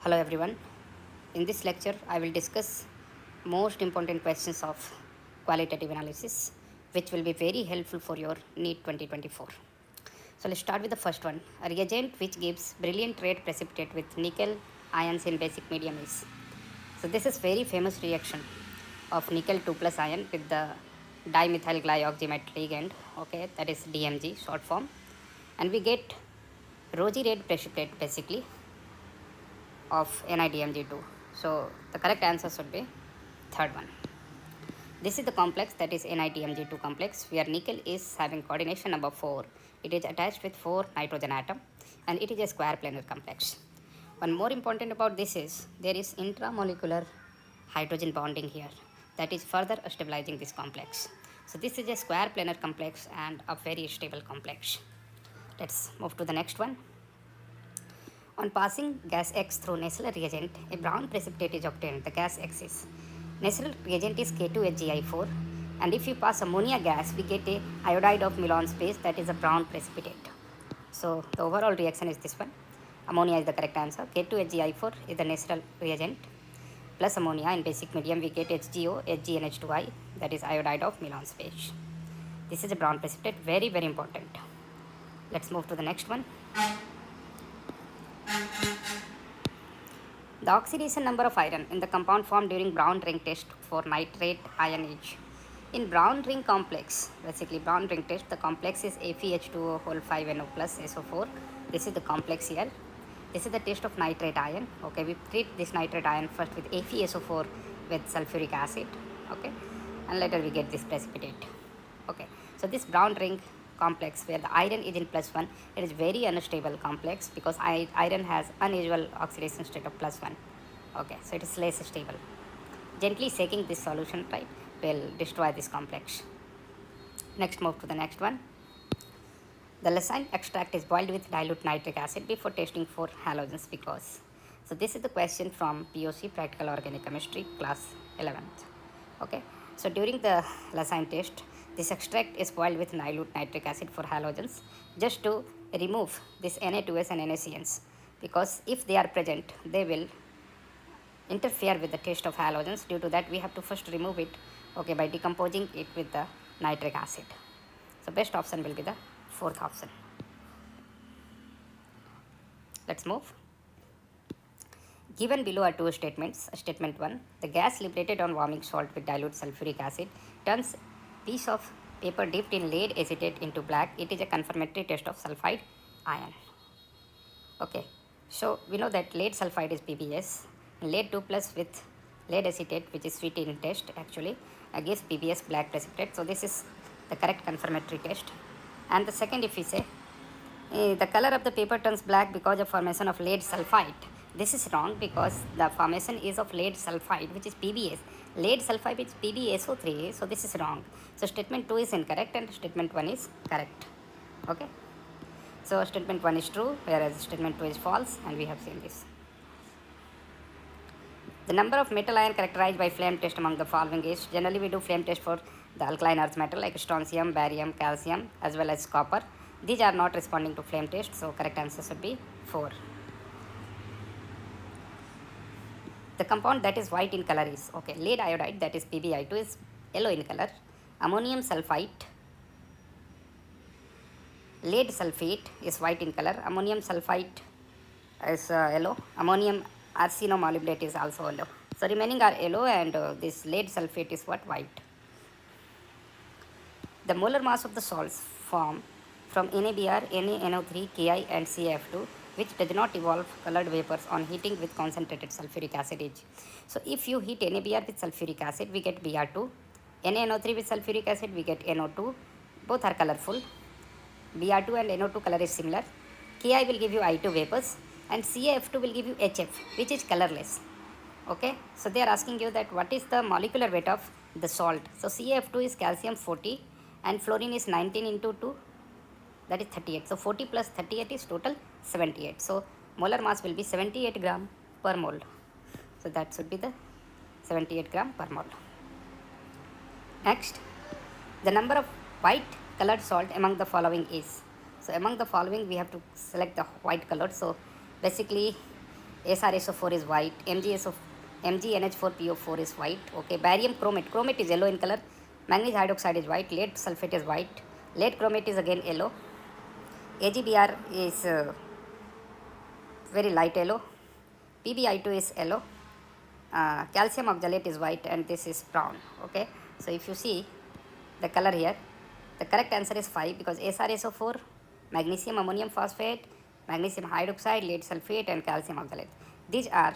Hello everyone. In this lecture, I will discuss most important questions of qualitative analysis, which will be very helpful for your NEET 2024. So let's start with the first one. A reagent which gives brilliant red precipitate with nickel ions in basic medium is. So this is very famous reaction of nickel 2 plus ion with the dimethyl glyoxymet ligand. Okay, that is DMG short form, and we get rosy red precipitate basically of NiDMG2. So the correct answer should be third one. This is the complex, that is NiDMG2 complex, where nickel is having coordination number 4. It is attached with 4 nitrogen atom and it is a square planar complex. One more important about this is there is intramolecular hydrogen bonding here, that is further stabilizing this complex. So this is a square planar complex and a very stable complex. Let's move to the next one. On passing gas X through Nestle reagent, a brown precipitate is obtained. The gas X is. Nestle reagent is K2HgI4, and if you pass ammonia gas, we get a iodide of Milan space, that is a brown precipitate. So the overall reaction is this one. Ammonia is the correct answer. K2HgI4 is the Nestle reagent. Plus ammonia in basic medium, we get HgO, HgNH2i, that is iodide of Milan space. This is a brown precipitate, very, very important. Let's move to the next one. The oxidation number of iron in the compound formed during brown ring test for nitrate ion is. In brown ring complex, basically brown ring test, the complex is FeH2O whole 5NO plus SO4. This is the complex here. This is the test of nitrate ion. Okay, we treat this nitrate ion first with FeSO4 with sulfuric acid. Okay, and later we get this precipitate. Okay, so this brown ring complex where the iron is in +1, it is very unstable complex because iron has unusual oxidation state of +1. Okay, so it is less stable. Gently shaking this solution, right, will destroy this complex. Next, move to the next one. The lysine extract is boiled with dilute nitric acid before testing for halogens because. So this is the question from POC, Practical Organic Chemistry, class 11th. Okay, so during the lysine test, this extract is boiled with dilute nitric acid for halogens just to remove this Na2S and NaCNs, because if they are present, they will interfere with the test of halogens. Due to that, we have to first remove it, okay, by decomposing it with the nitric acid. So best option will be the fourth option. Let's move. Given below are two statements. Statement 1, the gas liberated on warming salt with dilute sulfuric acid turns piece of paper dipped in lead acetate into black. It is a confirmatory test of sulfide ion. Okay, so we know that lead sulfide is PBS. Lead 2 plus with lead acetate, which is sweet in test actually, gives PBS black precipitate. So this is the correct confirmatory test. And the second, if we say the color of the paper turns black because of formation of lead sulfide. This is wrong because the formation is of lead sulfide, which is PBS. Lead sulfide is PbSO3, so this is wrong. So statement 2 is incorrect and statement 1 is correct. Okay, so statement 1 is true whereas statement 2 is false, and we have seen this. The number of metal ion characterized by flame test among the following is. Generally we do flame test for the alkaline earth metal like strontium, barium, calcium, as well as copper. These are not responding to flame test, so correct answer should be 4. The compound that is white in color is, okay, lead iodide, that is PbI2, is yellow in color. Ammonium sulfite, lead sulfate is white in color. Ammonium sulfite is yellow. Ammonium arsenomolybdate is also yellow. So remaining are yellow, and this lead sulfate is what? White. The molar mass of the salts form from NaBr, NaNO3, Ki and CaF2, which does not evolve colored vapors on heating with concentrated sulfuric acid is. So if you heat NaBr with sulfuric acid, we get Br2. NaNO3 with sulfuric acid, we get NO2. Both are colorful. Br2 and NO2 color is similar. Ki will give you I2 vapors, and CaF2 will give you HF, which is colorless. Okay, so they are asking you that what is the molecular weight of the salt. So CaF2 is calcium 40 and fluorine is 19 into 2, that is 38. So 40 plus 38 is total 78. So molar mass will be 78 gram per mole. So that should be the 78 gram per mole. Next, the number of white colored salt among the following is. So among the following we have to select the white colored. So basically SrSO4 is white, MgNH4PO4 is white, okay. Barium chromate, chromate is yellow in color, manganese hydroxide is white, lead sulfate is white, lead chromate is again yellow, AgBr is very light yellow, PbI2 is yellow, calcium oxalate is white, and this is brown, okay. So if you see the color here, the correct answer is 5, because SrSO4, magnesium ammonium phosphate, magnesium hydroxide, lead sulfate, and calcium oxalate, these are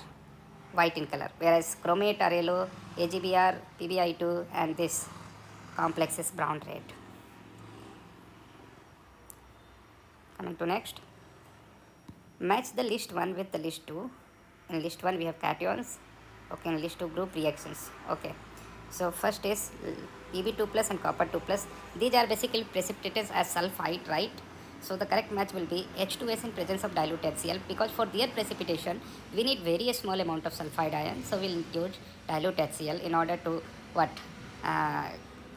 white in color, whereas chromate are yellow, AgBr, PbI2, and this complex is brown red. Coming to next, match the list 1 with the list 2. In list 1 we have cations, okay. In list 2 group reactions, okay. So first is Pb2 plus and copper 2 plus. These are basically precipitated as sulfide, right? So the correct match will be H2S in presence of dilute HCl, because for their precipitation we need very small amount of sulfide ion, so we'll use dilute HCl in order to what,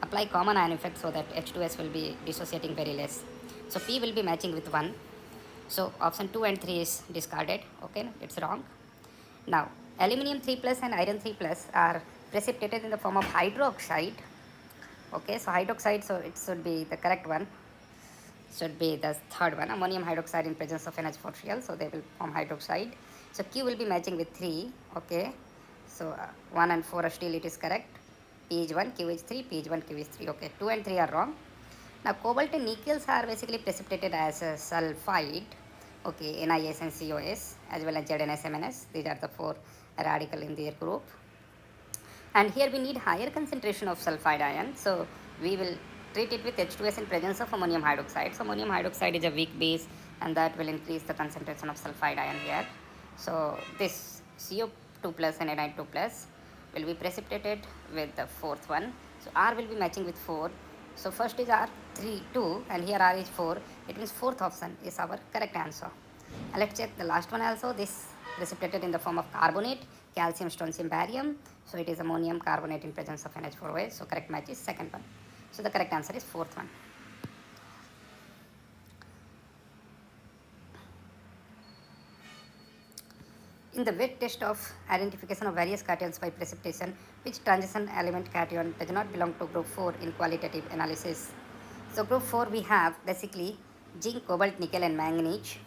apply common ion effect, so that H2S will be dissociating very less. So P will be matching with 1. So option 2 and 3 is discarded, okay, it's wrong. Now aluminium 3 plus and iron 3 plus are precipitated in the form of hydroxide, okay. So hydroxide, so it should be the correct one, should be the third one, ammonium hydroxide in presence of NH4Cl, so they will form hydroxide. So Q will be matching with 3, okay. So 1 and 4 are still it is correct, P is 1, Q is 3, P is 1, Q is 3, okay. 2 and 3 are wrong. Now cobalt and nickels are basically precipitated as a sulfide, okay, NiS and COS, as well as ZnSMnS. These are the 4 radical in their group. And here we need higher concentration of sulfide ion, so we will treat it with H2S in presence of ammonium hydroxide. So ammonium hydroxide is a weak base, and that will increase the concentration of sulfide ion here. So this CO2 plus and Ni2 plus will be precipitated with the fourth one. So R will be matching with 4. So first is R3, 2, and here R is 4. It means fourth option is our correct answer. And let's check the last one also. This precipitated in the form of carbonate, calcium, strontium, barium. So it is ammonium carbonate in presence of NH4OH. So correct match is second one. So the correct answer is fourth one. In the wet test of identification of various cations by precipitation, which transition element cation does not belong to group 4 in qualitative analysis? So group 4 we have basically zinc, cobalt, nickel, and manganese.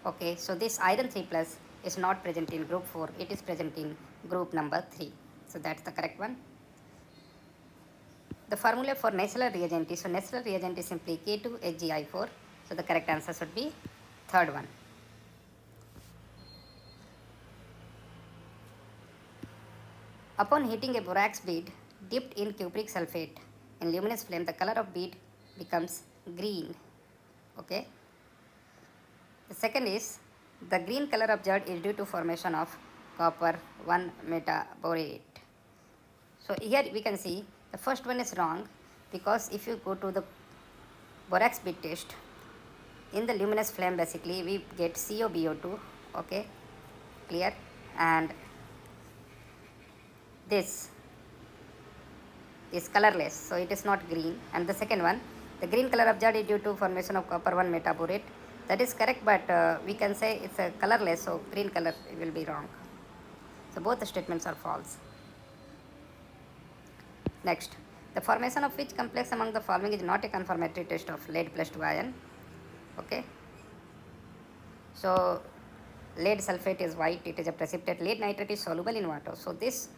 Okay, so this iron 3 plus is not present in group 4, it is present in group number 3. So that's the correct one. The formula for Nesler reagent is, so Nesler reagent is simply K2HgI4. So the correct answer should be third one. Upon heating a borax bead dipped in cupric sulfate in luminous flame, the color of bead becomes green. Okay. The second is, the green color observed is due to formation of copper 1 metaborate. So here we can see the first one is wrong, because if you go to the borax bead test, in the luminous flame basically we get COBO2, okay, clear, and this is colorless, so it is not green. And the second one, the green color observed is due to formation of copper 1 metaborate. That is correct, but we can say it's a colorless, so green color will be wrong. So both the statements are false. Next, the formation of which complex among the following is not a confirmatory test of lead plus 2 ion? Okay. So lead sulfate is white, it is a precipitate. Lead nitrate is soluble in water, so this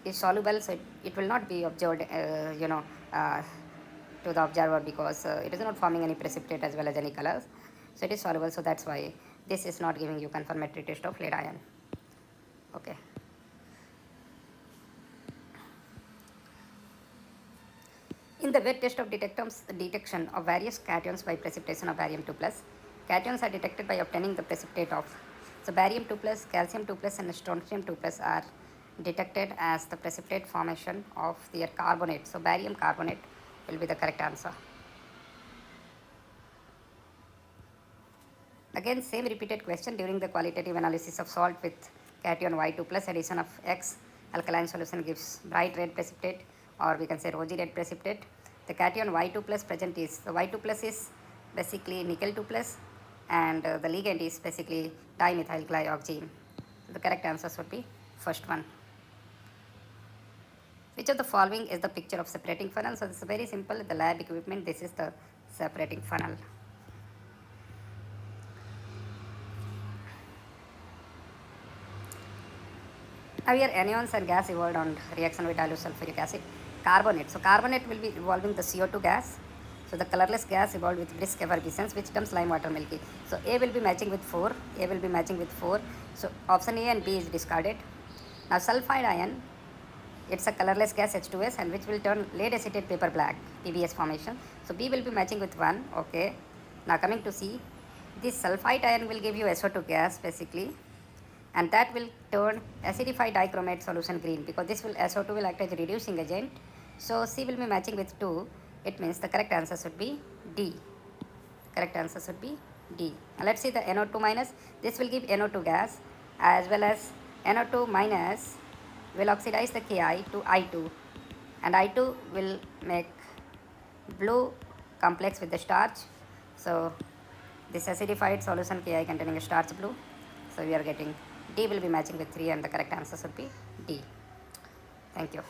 is soluble, so it will not be observed to the observer, because it is not forming any precipitate as well as any colors, so it is soluble. So that's why this is not giving you confirmatory test of lead ion. Okay. In the wet test of detection of various cations by precipitation of barium 2 plus, cations are detected by obtaining the precipitate of, so barium 2 plus, calcium 2 plus, and strontium 2 plus are detected as the precipitate formation of their carbonate. So barium carbonate will be the correct answer. Again, same repeated question during the qualitative analysis of salt with cation Y2 plus, addition of X alkaline solution gives bright red precipitate, or we can say rosy red precipitate. The cation Y2 plus present is, the Y2 plus is basically nickel 2 plus, and the ligand is basically dimethyl glyoxine. The correct answers would be first one. Which of the following is the picture of separating funnel? So this is very simple. The lab equipment, this is the separating funnel. Now here anions and gas evolved on reaction with dilute sulfuric acid. Carbonate. So carbonate will be evolving the CO2 gas. So the colorless gas evolved with brisk effervescence, which becomes lime water milky. So A will be matching with 4. A will be matching with 4. So option A and B is discarded. Now sulfide ion, it's a colorless gas H2S and which will turn lead acetate paper black, PBS formation. So B will be matching with 1. Okay. Now coming to C, this sulfide ion will give you SO2 gas basically, and that will turn acidified dichromate solution green because this will SO2 will act as a reducing agent. So C will be matching with 2. It means the correct answer should be D. Correct answer should be D. Now let's see the NO2 minus. This will give NO2 gas, as well as NO2 minus will oxidize the Ki to I2, and I2 will make blue complex with the starch. So this acidified solution Ki containing a starch blue. So we are getting D will be matching with 3, and the correct answer should be D. Thank you.